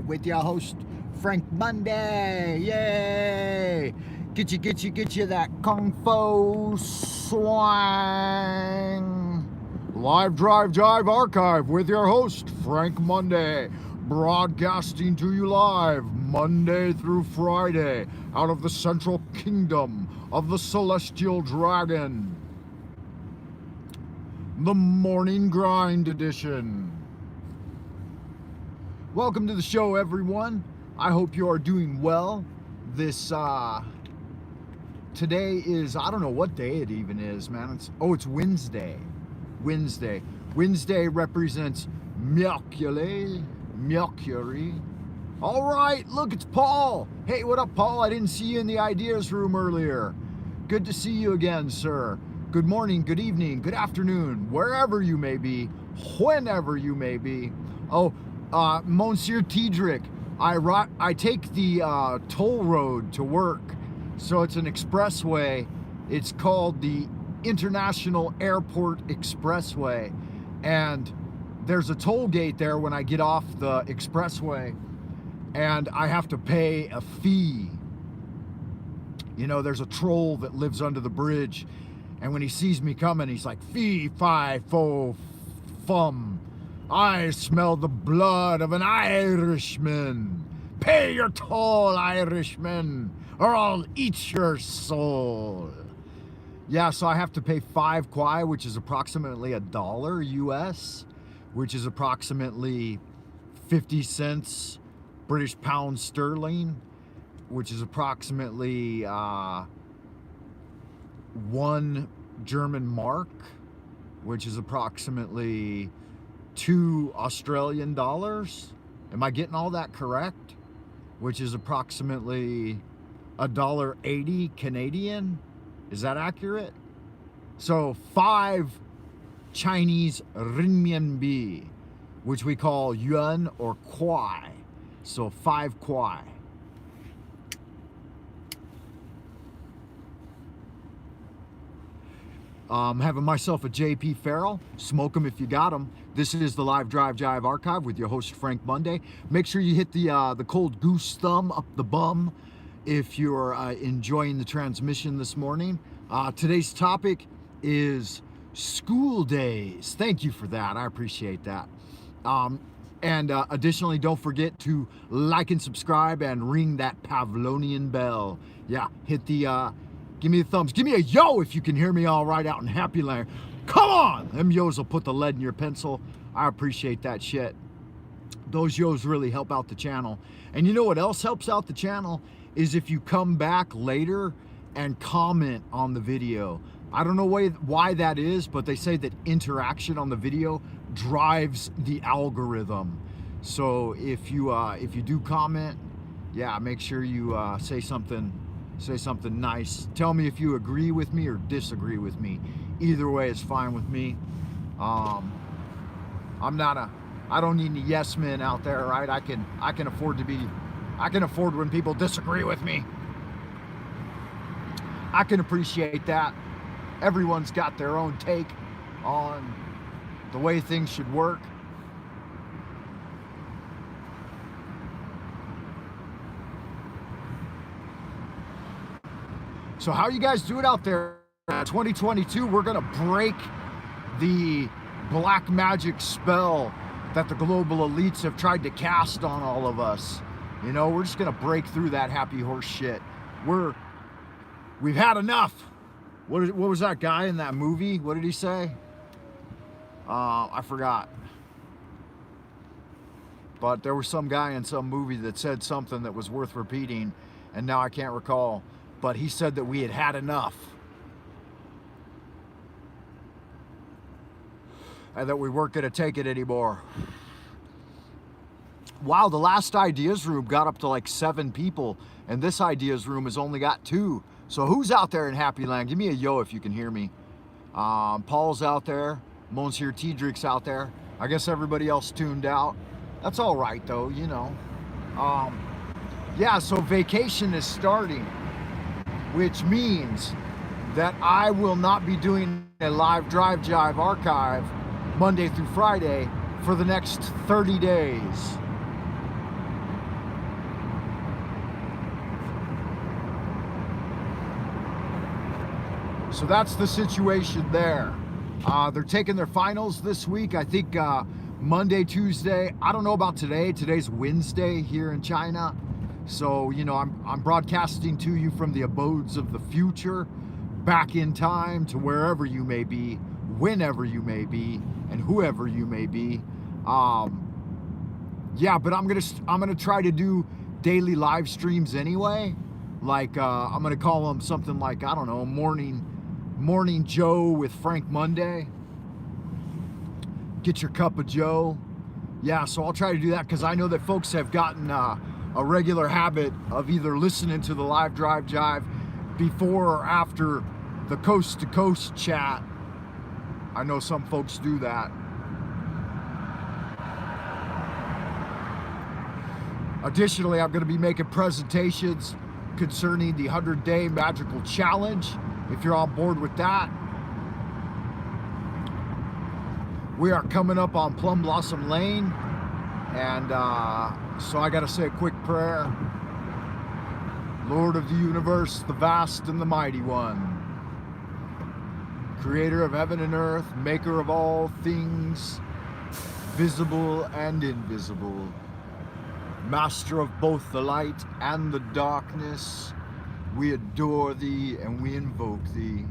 with your host, Frank Monday. Yay! Get you that Kung Fu swang. Live Drive Jive Archive with your host, Frank Monday. Broadcasting to you live Monday through Friday out of the Central Kingdom of the Celestial Dragon. The Morning Grind Edition. Welcome to the show, everyone. I hope you are doing well. Today is, I don't know what day it even is, man. It's Wednesday. Wednesday represents Mercury. All right, look, it's Paul. Hey, what up, Paul? I didn't see you in the ideas room earlier. Good to see you again, sir. Good morning, good evening, good afternoon, wherever you may be, whenever you may be. Monsieur Tiedrick, I take the toll road to work. So it's an expressway. It's called the International Airport Expressway. And there's a toll gate there when I get off the expressway. And I have to pay a fee. You know, there's a troll that lives under the bridge. And when he sees me coming, he's like, fee, fi, fo, fum. I smell the blood of an Irishman. Pay your toll, Irishman, or I'll eat your soul. Yeah, so I have to pay 5 kwai, which is approximately $1 US, which is approximately 50 cents British pound sterling, which is approximately 1 German mark, which is approximately 2 Australian dollars. Am I getting all that correct? Which is approximately $1.80 Canadian. Is that accurate? So 5 Chinese renminbi, which we call yuan or kwai. So 5 kwai. Having myself a JP Farrell. Smoke 'em if you got 'em. This is the Live Drive Jive Archive with your host, Frank Monday. Make sure you hit the cold goose thumb up the bum if you're enjoying the transmission this morning. Today's topic is school days. Thank you for that. I appreciate that. Additionally, don't forget to like and subscribe and ring that Pavlonian bell. Yeah, hit the... Give me the thumbs. Give me a yo if you can hear me all right out in Happy Land. Come on! Them yos will put the lead in your pencil. I appreciate that shit. Those yos really help out the channel. And you know what else helps out the channel? Is if you come back later and comment on the video. I don't know why that is, but they say that interaction on the video drives the algorithm. So if you do comment, yeah, make sure you say something nice. Tell me if you agree with me or disagree with me. Either way is fine with me. I don't need any yes men out there, right? I can afford when people disagree with me. I can appreciate that. Everyone's got their own take on the way things should work. So how you guys doing out there? 2022, we're gonna break the black magic spell that the global elites have tried to cast on all of us. You know, we're just gonna break through that happy horse shit. We've had enough. What was that guy in that movie? What did he say? I forgot. But there was some guy in some movie that said something that was worth repeating, and now I can't recall. But he said that we had enough. And that we weren't going to take it anymore. Wow, the last ideas room got up to like 7 people. And this ideas room has only got 2. So who's out there in Happy Land? Give me a yo if you can hear me. Paul's out there. Monsieur Tiedrick's out there. I guess everybody else tuned out. That's all right, though, you know. Yeah, so vacation is starting, which means that I will not be doing a Live Drive Jive Archive Monday through Friday for the next 30 days. So that's the situation there. They're taking their finals this week. I think Monday, Tuesday. I don't know about today. Today's Wednesday here in China. So, you know, I'm broadcasting to you from the abodes of the future, back in time to wherever you may be, whenever you may be, and whoever you may be. Yeah, but I'm gonna try to do daily live streams anyway. Like I'm gonna call them something like, I don't know, Morning Joe with Frank Monday. Get your cup of Joe. Yeah, so I'll try to do that because I know that folks have gotten a regular habit of either listening to the live drive jive before or after the coast to coast chat. I know some folks do that. Additionally, I'm going to be making presentations concerning the 100-day magical challenge. If you're on board with that, we are coming up on Plum Blossom Lane, and so I got to say a quick prayer. Lord of the universe, the vast and the mighty one, creator of heaven and earth, maker of all things, visible and invisible, master of both the light and the darkness, we adore thee and we invoke thee.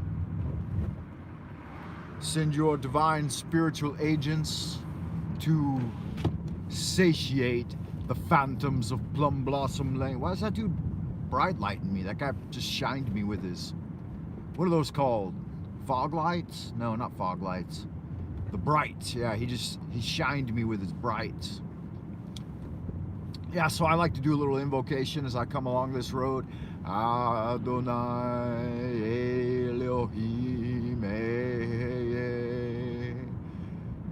Send your divine spiritual agents to satiate the phantoms of Plum Blossom Lane. Why is that dude bright lighting me? That guy just shined me with his, what are those called? Fog lights? No, not fog lights. The brights. Yeah, he shined me with his brights. Yeah, so I like to do a little invocation as I come along this road. Adonai Elohim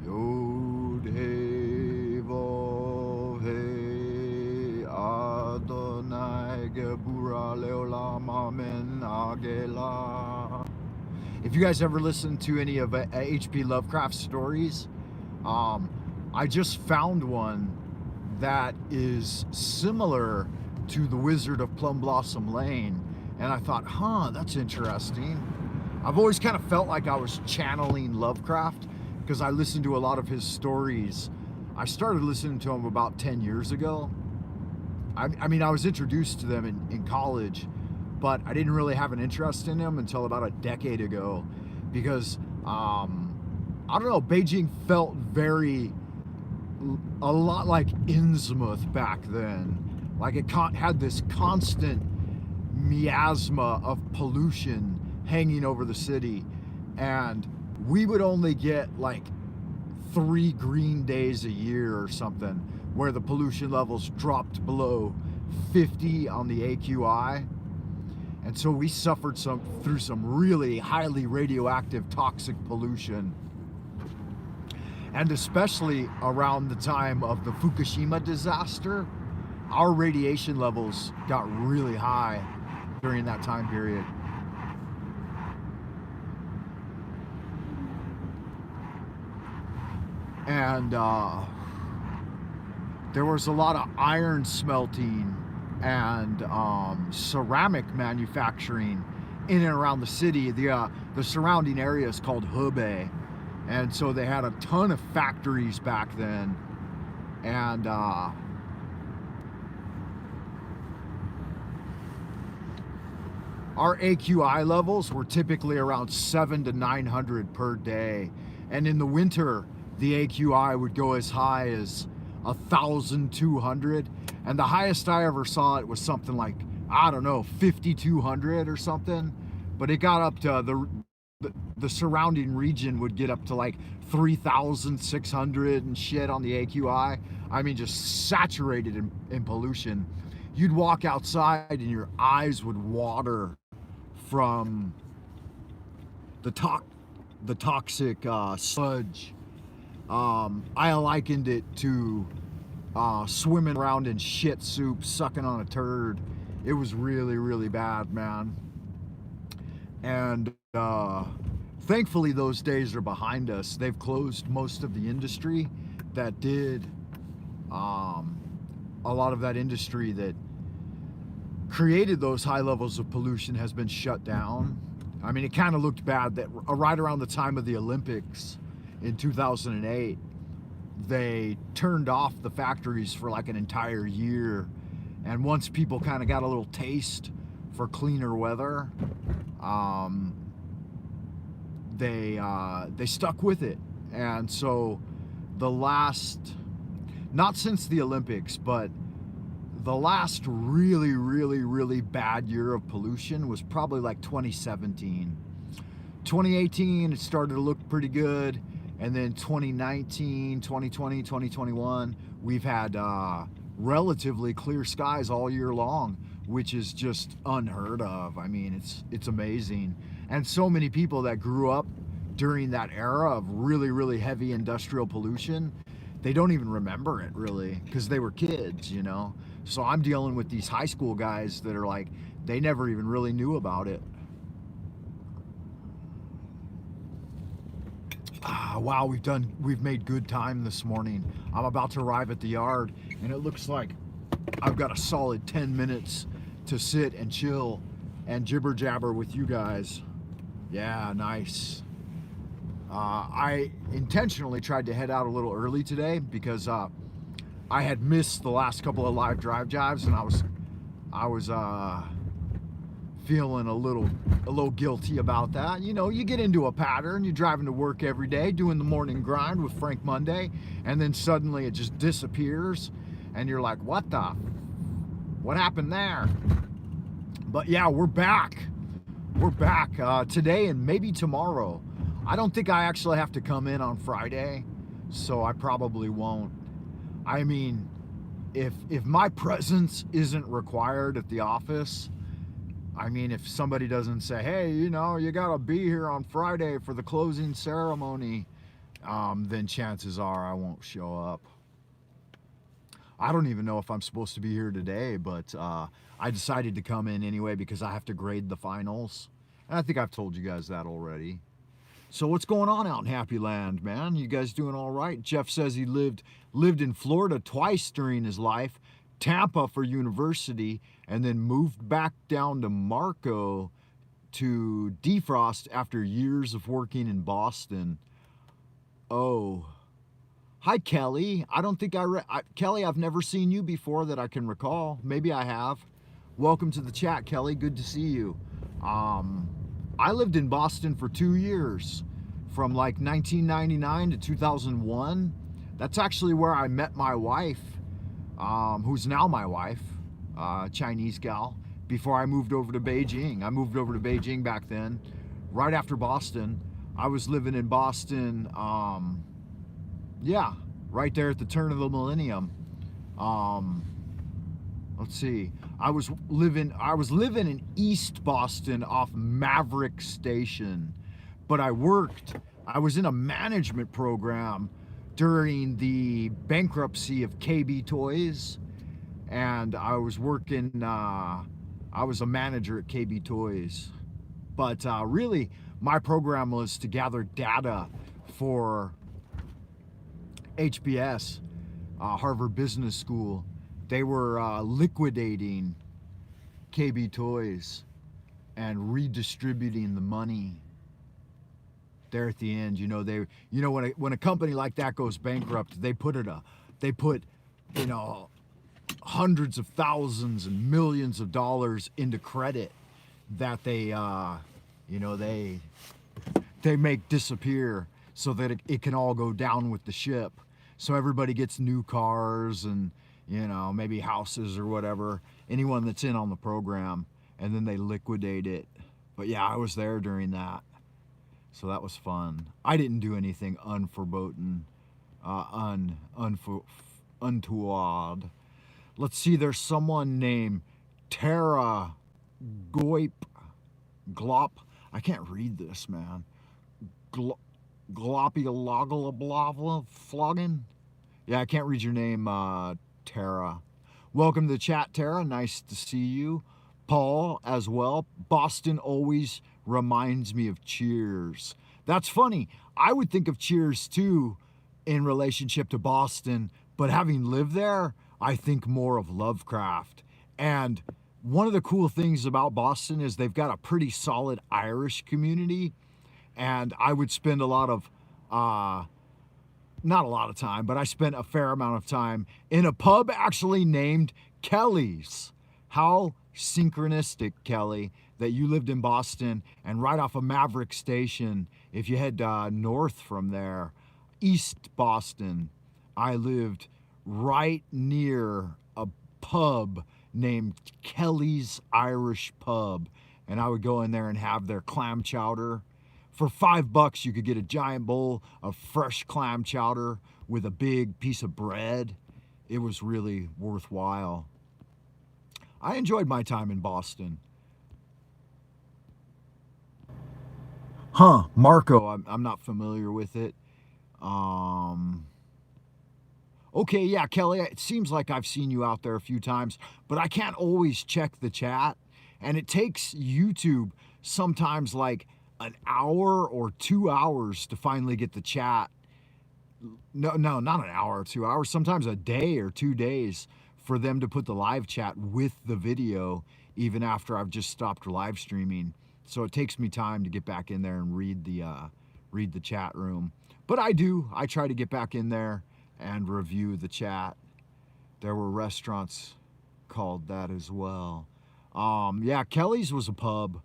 Yod He Vav He Adonai Gebura Leolam Amen Agela. If you guys ever listen to any of H.P. Lovecraft's stories, I just found one that is similar to The Wizard of Plum Blossom Lane, and I thought, that's interesting. I've always kind of felt like I was channeling Lovecraft because I listened to a lot of his stories. I started listening to him about 10 years ago. I mean, I was introduced to them in college, but I didn't really have an interest in him until about a decade ago because, I don't know, Beijing felt a lot like Innsmouth back then. Like it had this constant miasma of pollution hanging over the city, and we would only get like 3 green days a year or something where the pollution levels dropped below 50 on the AQI, and so we suffered through some really highly radioactive toxic pollution. And especially around the time of the Fukushima disaster, our radiation levels got really high during that time period. And there was a lot of iron smelting and ceramic manufacturing in and around the city. The surrounding area is called Hebei. And so they had a ton of factories back then. And our AQI levels were typically around 700 to 900 per day. And in the winter, the AQI would go as high as 1,200. And the highest I ever saw it was something like, I don't know, 5,200 or something. But it got up to the surrounding region would get up to like 3,600 and shit on the AQI. I mean, just saturated in pollution. You'd walk outside and your eyes would water from the toxic sludge. I likened it to swimming around in shit soup, sucking on a turd. It was really, really bad, man. And thankfully those days are behind us. They've closed most of the industry that did a lot of that industry that created those high levels of pollution has been shut down. I mean, it kind of looked bad that right around the time of the Olympics in 2008, they turned off the factories for like an entire year. And once people kind of got a little taste for cleaner weather, they stuck with it. And so the last, not since the Olympics, but the last really, really, really bad year of pollution was probably like 2017. 2018, it started to look pretty good. And then 2019, 2020, 2021, we've had relatively clear skies all year long, which is just unheard of. I mean, it's amazing. And so many people that grew up during that era of really, really heavy industrial pollution, they don't even remember it really because they were kids, you know? So I'm dealing with these high school guys that are like, they never even really knew about it. Wow, we've made good time this morning. I'm about to arrive at the yard and it looks like I've got a solid 10 minutes to sit and chill and jibber jabber with you guys. Yeah, nice. I intentionally tried to head out a little early today because I had missed the last couple of live drive jives and I was feeling a little guilty about that. You know, you get into a pattern, you're driving to work every day, doing the morning grind with Frank Monday, and then suddenly it just disappears and you're like, what happened there? But yeah, we're back today and maybe tomorrow. I don't think I actually have to come in on Friday, so I probably won't. I mean, if my presence isn't required at the office, I mean, if somebody doesn't say, hey, you know, you gotta be here on Friday for the closing ceremony, then chances are I won't show up. I don't even know if I'm supposed to be here today, but I decided to come in anyway because I have to grade the finals. And I think I've told you guys that already. So what's going on out in Happy Land, man? You guys doing all right? Jeff says he lived in Florida twice during his life, Tampa for university, and then moved back down to Marco to defrost after years of working in Boston. Oh, hi Kelly. I don't think Kelly, I've never seen you before that I can recall. Maybe I have. Welcome to the chat, Kelly. Good to see you. I lived in Boston for 2 years, from like 1999 to 2001. That's actually where I met my wife, who's now my wife, Chinese gal, before I moved over to Beijing. I moved over to Beijing back then, right after Boston. I was living in Boston, yeah, right there at the turn of the millennium. Let's see. I was living in East Boston off Maverick Station, but I was in a management program during the bankruptcy of KB Toys, and I was working, I was a manager at KB Toys. But really, my program was to gather data for HBS, Harvard Business School. They were liquidating KB Toys and redistributing the money. There at the end, you know, when a company like that goes bankrupt, they put you know, hundreds of thousands and millions of dollars into credit that they you know, they make disappear so that it can all go down with the ship. So everybody gets new cars and, you know, maybe houses or whatever, anyone that's in on the program, and then they liquidate it. But yeah, I was there during that. So that was fun. I didn't do anything unforbidden, untoward. Let's see, there's someone named Tara Glop. I can't read this, man. Gloppy flogging. Yeah, I can't read your name, Tara. Welcome to the chat, Tara. Nice to see you. Paul as well. Boston always reminds me of Cheers. That's funny. I would think of Cheers too in relationship to Boston, but having lived there, I think more of Lovecraft. And one of the cool things about Boston is they've got a pretty solid Irish community, and I would spend a lot of, not a lot of time, but I spent a fair amount of time in a pub actually named Kelly's. How synchronistic, Kelly, that you lived in Boston, and right off of Maverick Station, if you head north from there, East Boston, I lived right near a pub named Kelly's Irish Pub, and I would go in there and have their clam chowder. For $5, you could get a giant bowl of fresh clam chowder with a big piece of bread. It was really worthwhile. I enjoyed my time in Boston. Marco, I'm not familiar with it. Okay, yeah, Kelly, it seems like I've seen you out there a few times, but I can't always check the chat. And it takes YouTube sometimes like an hour or 2 hours to finally get the chat. No, not an hour or 2 hours, sometimes a day or 2 days for them to put the live chat with the video, even after I've just stopped live streaming. So it takes me time to get back in there and read the chat room. But I try to get back in there and review the chat. There were restaurants called that as well. Yeah, Kelly's was a pub,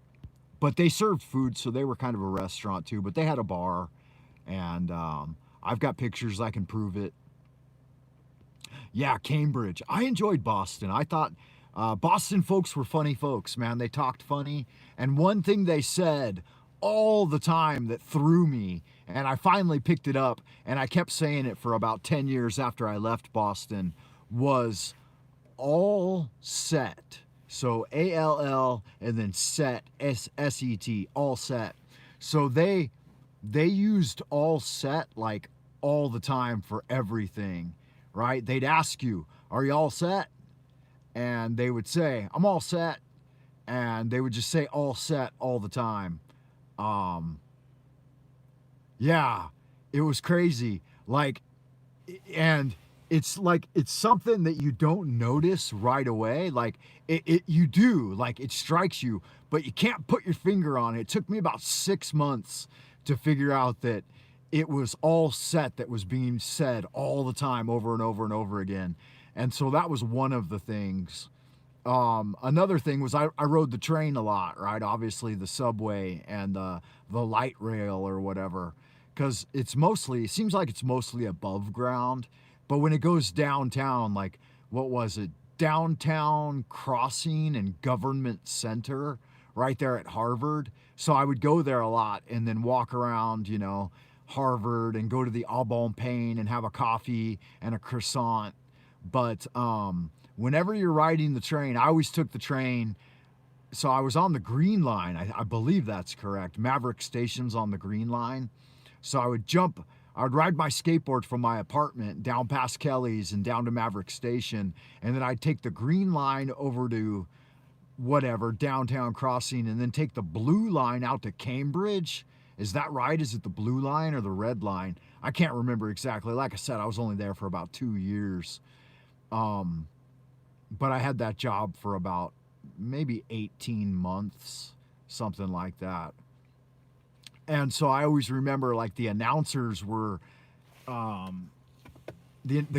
but they served food, so they were kind of a restaurant too, but they had a bar, and I've got pictures, I can prove it. Yeah, Cambridge. I enjoyed Boston. I thought Boston folks were funny folks, man. They talked funny, and one thing they said all the time that threw me, and I finally picked it up, and I kept saying it for about 10 years after I left Boston, was all set. So ALL and then set, SET, all set. So they used all set like all the time for everything, right? They'd ask you, "Are you all set?" And they would say, "I'm all set." And they would just say all set all the time. Yeah, it was crazy. Like, and it's like it's something that you don't notice right away. Like you do, like it strikes you, but you can't put your finger on it. It took me about 6 months to figure out that it was all set that was being said all the time, over and over and over again. And so that was one of the things. Another thing was I rode the train a lot, right? Obviously the subway and the light rail or whatever, because it seems like it's mostly above ground, but when it goes downtown, like what was it? Downtown Crossing and Government Center, right there at Harvard. So I would go there a lot and then walk around, Harvard, and go to the Au Bon Pain and have a coffee and a croissant. But whenever you're riding the train, I always took the train. So I was on the Green Line. I believe that's correct. Maverick Station's on the Green Line. So I would ride my skateboard from my apartment down past Kelly's and down to Maverick Station. And then I'd take the Green Line over to whatever, Downtown Crossing, and then take the Blue Line out to Cambridge. Is that right? Is it the Blue Line or the Red Line? I can't remember exactly. Like I said, I was only there for about 2 years. But I had that job for about maybe 18 months, something like that. And so I always remember, like, the announcers were, the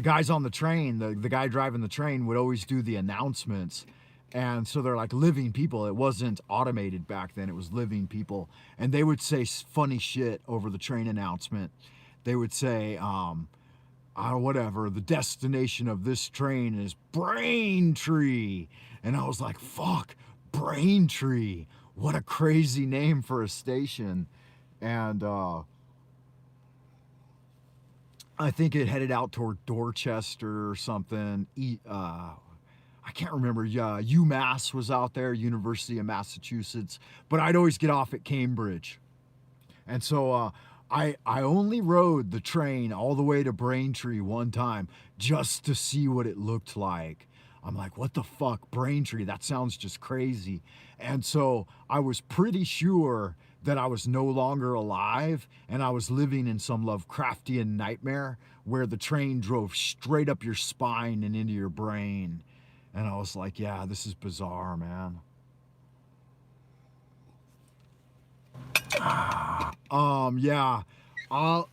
guys on the train, the guy driving the train would always do the announcements. And so they're like living people. It wasn't automated back then. It was living people. And they would say funny shit over the train announcement. They would say, whatever, the destination of this train is Braintree. And I was like, fuck, Braintree. What a crazy name for a station. And I think it headed out toward Dorchester or something. I can't remember. UMass was out there, University of Massachusetts. But I'd always get off at Cambridge. And so I only rode the train all the way to Braintree one time just to see what it looked like. I'm like, what the fuck, Braintree? That sounds just crazy. And so I was pretty sure that I was no longer alive and I was living in some Lovecraftian nightmare where the train drove straight up your spine and into your brain. And I was like, yeah, this is bizarre, man. Yeah, I'll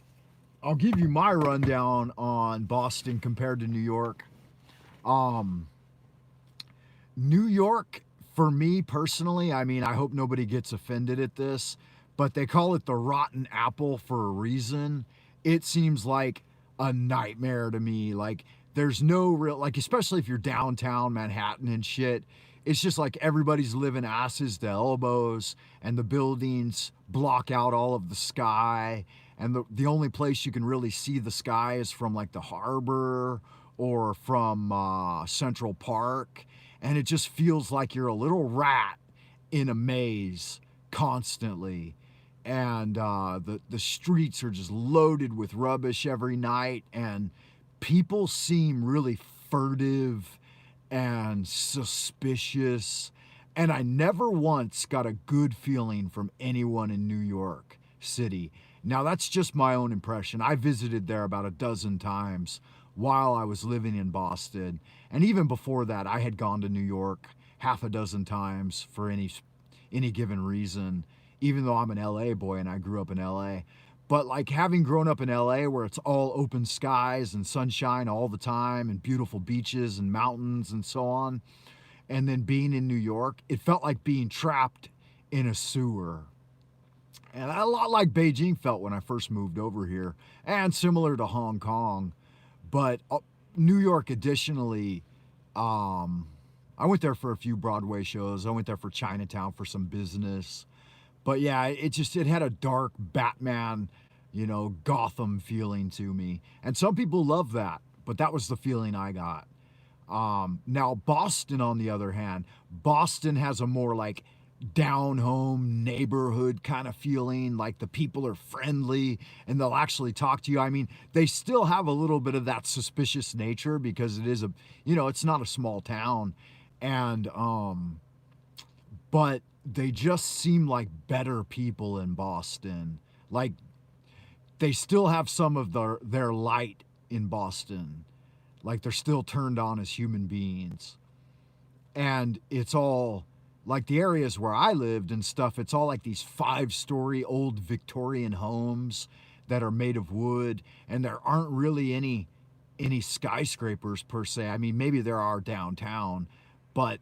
I'll give you my rundown on Boston compared to New York. Um, New York, for me personally, I mean, I hope nobody gets offended at this, but they call it the rotten apple for a reason. It seems like a nightmare to me. Like, there's no real, like, especially if you're downtown Manhattan and shit, it's just like everybody's living asses to elbows, and the buildings block out all of the sky. And the only place you can really see the sky is from like the harbor or from Central Park, and it just feels like you're a little rat in a maze constantly. And the streets are just loaded with rubbish every night, and people seem really furtive and suspicious. And I never once got a good feeling from anyone in New York City. Now, that's just my own impression. I visited there about a dozen times while I was living in Boston. And even before that, I had gone to New York half a dozen times for any given reason, even though I'm an LA boy and I grew up in LA. But like having grown up in LA where it's all open skies and sunshine all the time and beautiful beaches and mountains and so on, and then being in New York, it felt like being trapped in a sewer. And a lot like Beijing felt when I first moved over here, and similar to Hong Kong. But New York, additionally, I went there for a few Broadway shows. I went there for Chinatown for some business. But yeah, it had a dark Batman, Gotham feeling to me. And some people love that, but that was the feeling I got. Now Boston, on the other hand, Boston has a more like down home neighborhood kind of feeling, like the people are friendly and they'll actually talk to you. I mean, they still have a little bit of that suspicious nature because it is it's not a small town. And but they just seem like better people in Boston. Like they still have some of their light in Boston. Like they're still turned on as human beings. And it's all like the areas where I lived and stuff, it's all like these 5-story old Victorian homes that are made of wood, and there aren't really any skyscrapers per se. I mean, maybe there are downtown, but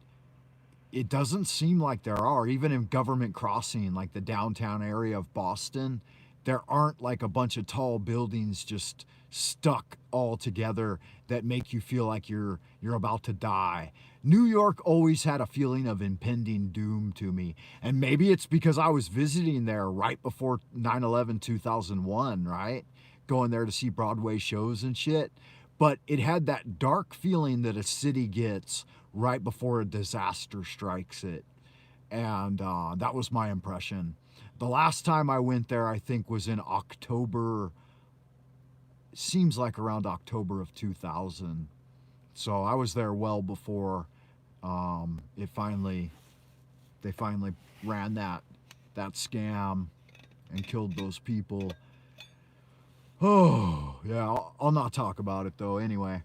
it doesn't seem like there are. Even in Government Crossing, like the downtown area of Boston, there aren't like a bunch of tall buildings just stuck all together that make you feel like you're about to die. New York always had a feeling of impending doom to me. And maybe it's because I was visiting there right before 9/11 2001, right? Going there to see Broadway shows and shit. But it had that dark feeling that a city gets right before a disaster strikes it. And that was my impression. The last time I went there, I think, was in October, seems like around October of 2000. So I was there well before they finally ran that scam and killed those people. Oh, yeah, I'll not talk about it though anyway.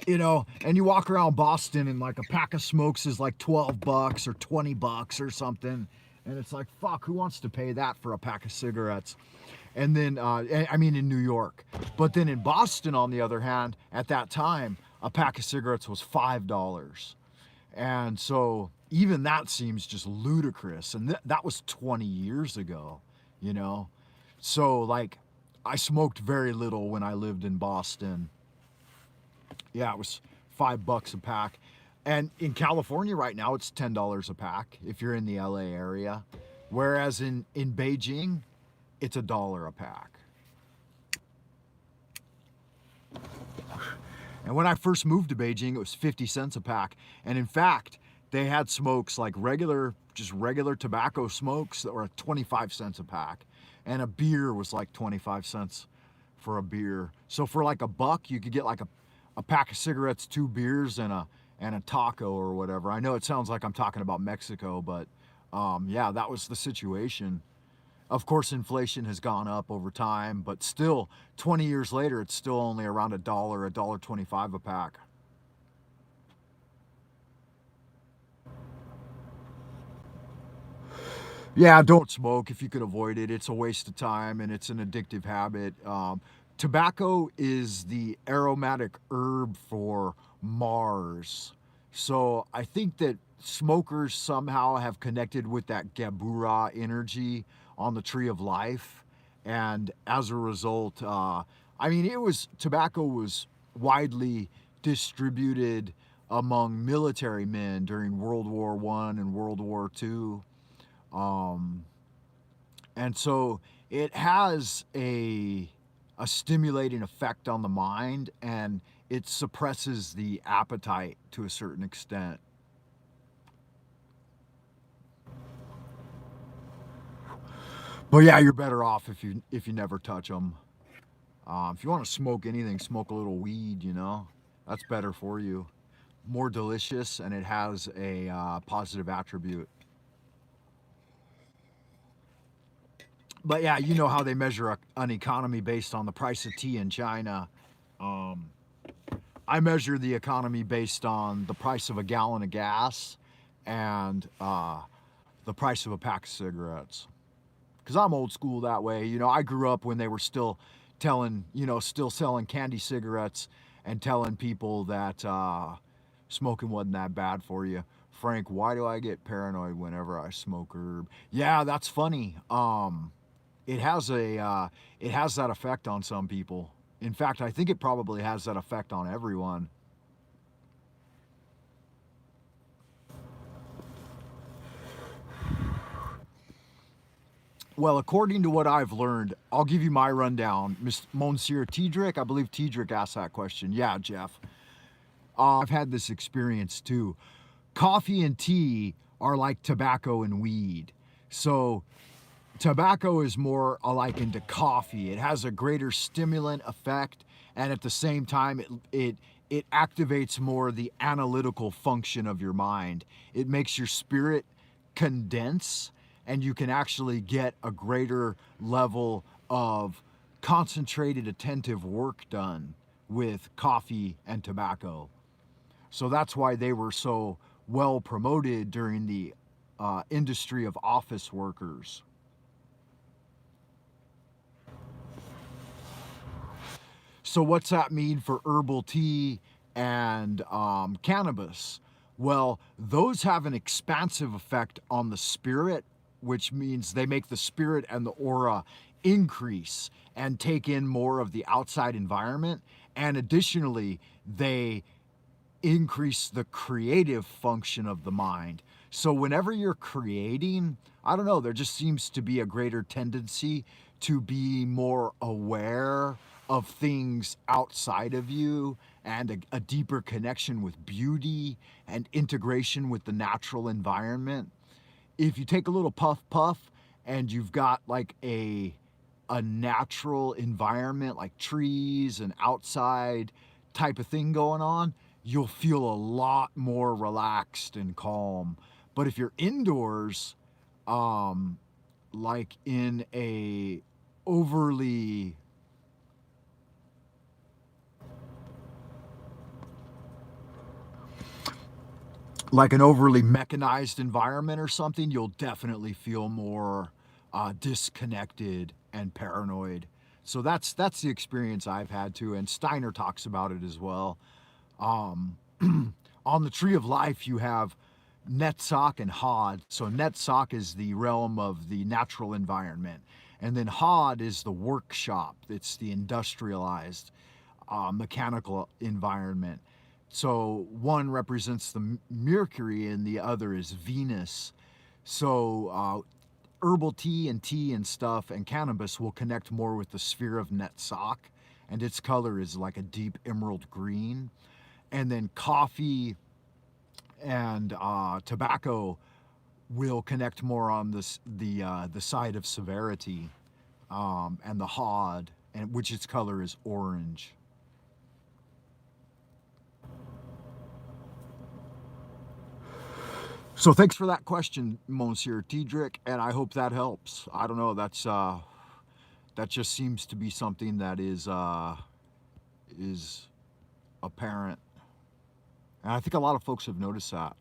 And you walk around Boston and like a pack of smokes is like $12 or $20 or something. And it's like, fuck, who wants to pay that for a pack of cigarettes? And then, I mean, in New York. But then in Boston, on the other hand, at that time, a pack of cigarettes was $5. And so even that seems just ludicrous. And that was 20 years ago, you know? So, like, I smoked very little when I lived in Boston. Yeah, it was $5 a pack. And in California right now, it's $10 a pack if you're in the LA area. Whereas in Beijing, it's $1 a pack. And when I first moved to Beijing, it was 50 cents a pack. And in fact, they had smokes like just regular tobacco smokes that were 25 cents a pack. And a beer was like 25 cents for a beer. So for like $1, you could get like a pack of cigarettes, 2 beers, and a taco or whatever. I know it sounds like I'm talking about Mexico, but yeah, that was the situation. Of course, inflation has gone up over time, but still, 20 years later, it's still only around a dollar 25 a pack. Yeah, don't smoke if you can avoid it. It's a waste of time and it's an addictive habit. Tobacco is the aromatic herb for Mars. So I think that smokers somehow have connected with that Gabura energy on the tree of life. And as a result, I mean, tobacco was widely distributed among military men during World War One and World War Two. Um, and so it has a stimulating effect on the mind, and it suppresses the appetite to a certain extent. But yeah, you're better off if you never touch them. If you want to smoke anything, smoke a little weed. That's better for you, more delicious, and it has a positive attribute. But yeah, you know how they measure an economy based on the price of tea in China. Um, I measure the economy based on the price of a gallon of gas and the price of a pack of cigarettes. Because I'm old school that way. I grew up when they were still still selling candy cigarettes and telling people that smoking wasn't that bad for you. Frank, why do I get paranoid whenever I smoke herb? Yeah, that's funny. It has it has that effect on some people. In fact, I think it probably has that effect on everyone. Well, according to what I've learned, I'll give you my rundown. Monsieur Tiedrick, I believe Tiedrick asked that question. Yeah, Jeff. I've had this experience too. Coffee and tea are like tobacco and weed. So tobacco is more likened to coffee. It has a greater stimulant effect, and at the same time, it activates more the analytical function of your mind. It makes your spirit condense, and you can actually get a greater level of concentrated, attentive work done with coffee and tobacco. So that's why they were so well promoted during the industry of office workers. So, what's that mean for herbal tea and cannabis? Well, those have an expansive effect on the spirit, which means they make the spirit and the aura increase and take in more of the outside environment. And additionally, they increase the creative function of the mind. So whenever you're creating, I don't know, there just seems to be a greater tendency to be more aware of things outside of you and a deeper connection with beauty and integration with the natural environment. If you take a little puff and you've got like a natural environment like trees and outside type of thing going on, you'll feel a lot more relaxed and calm. But if you're indoors, um, like in a overly like an overly mechanized environment or something, you'll definitely feel more disconnected and paranoid. So that's the experience I've had too, and Steiner talks about it as well. Um, on the Tree of Life, you have Netzach and Hod. So Netzach is the realm of the natural environment, and then Hod is the workshop. It's the industrialized, mechanical environment. So one represents the Mercury, and the other is Venus. So herbal tea and stuff and cannabis will connect more with the sphere of Netzach, and its color is like a deep emerald green. And then coffee and tobacco will connect more on the side of severity, and the hod, and which its color is orange. So thanks for that question, Monsieur Tiedrick, and I hope that helps. I don't know. That just seems to be something that is apparent, and I think a lot of folks have noticed that.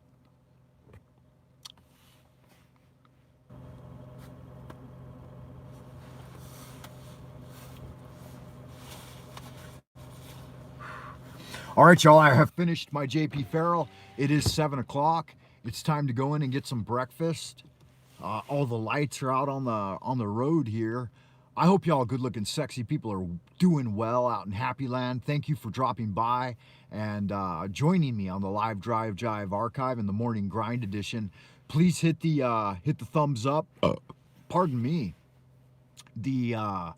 All right, y'all. I have finished my JP Farrell. It is 7 o'clock. It's time to go in and get some breakfast. All the lights are out on the road here. I hope y'all good-looking, sexy people are doing well out in Happy Land. Thank you for dropping by and joining me on the Live Drive Jive archive in the Morning Grind edition. Please hit the thumbs up. Pardon me. The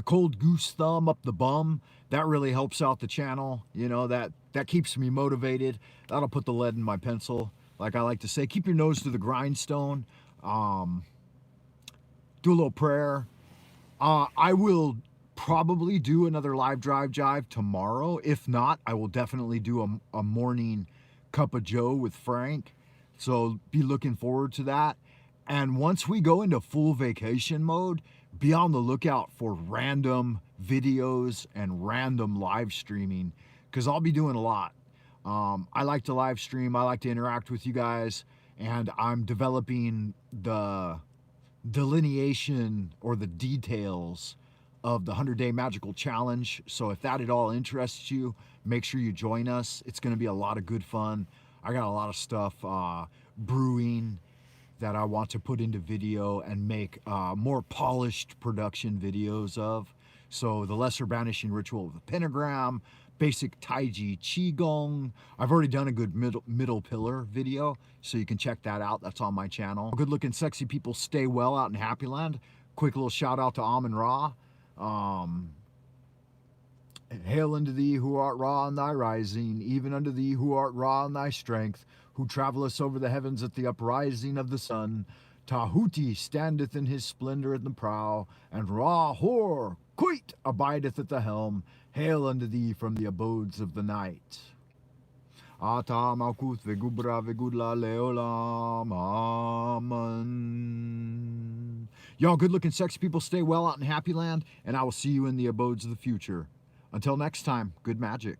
cold goose thumb up the bum, that really helps out the channel. You know, that keeps me motivated. That'll put the lead in my pencil, like I like to say. Keep your nose to the grindstone. Do a little prayer. I will probably do another Live Drive Jive tomorrow. If not, I will definitely do a morning cup of Joe with Frank. So be looking forward to that. And once we go into full vacation mode, be on the lookout for random videos and random live streaming, because I'll be doing a lot. I like to live stream. I like to interact with you guys, and I'm developing the delineation or the details of the 100-day magical challenge. So if that at all interests you, make sure you join us. It's going to be a lot of good fun. I got a lot of stuff brewing that I want to put into video and make more polished production videos of. So the lesser banishing ritual of the pentagram, basic Taiji Qigong. I've already done a good middle pillar video, so you can check that out. That's on my channel. Good looking sexy people, stay well out in Happy Land. Quick little shout out to Amun Ra. Hail unto thee who art Ra in thy rising, even unto thee who art Ra in thy strength, who travellest over the heavens at the uprising of the sun. Tahuti standeth in his splendor at the prow, and Ra Hor Kuit abideth at the helm. Hail unto thee from the abodes of the night. Ata Malkuth Vegubra Vegudla Leolam. Amen. Y'all good looking sexy people, stay well out in Happy Land, and I will see you in the abodes of the future. Until next time, good magic.